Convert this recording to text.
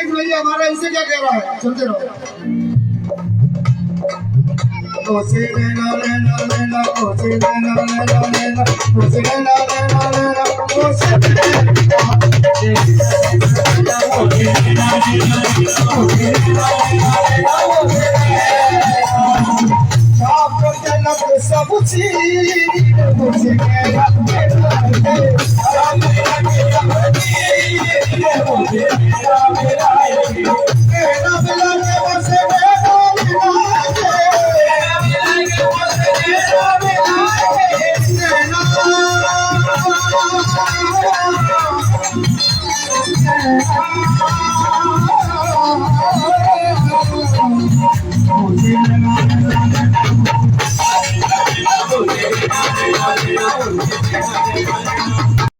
भैया हमारा इसे क्या कह रहा है, चलते रहो। ओसे लेना लेना लेना, ओसे लेना लेना लेना, ओसे लेना लेना लेना, ओसे सब चीज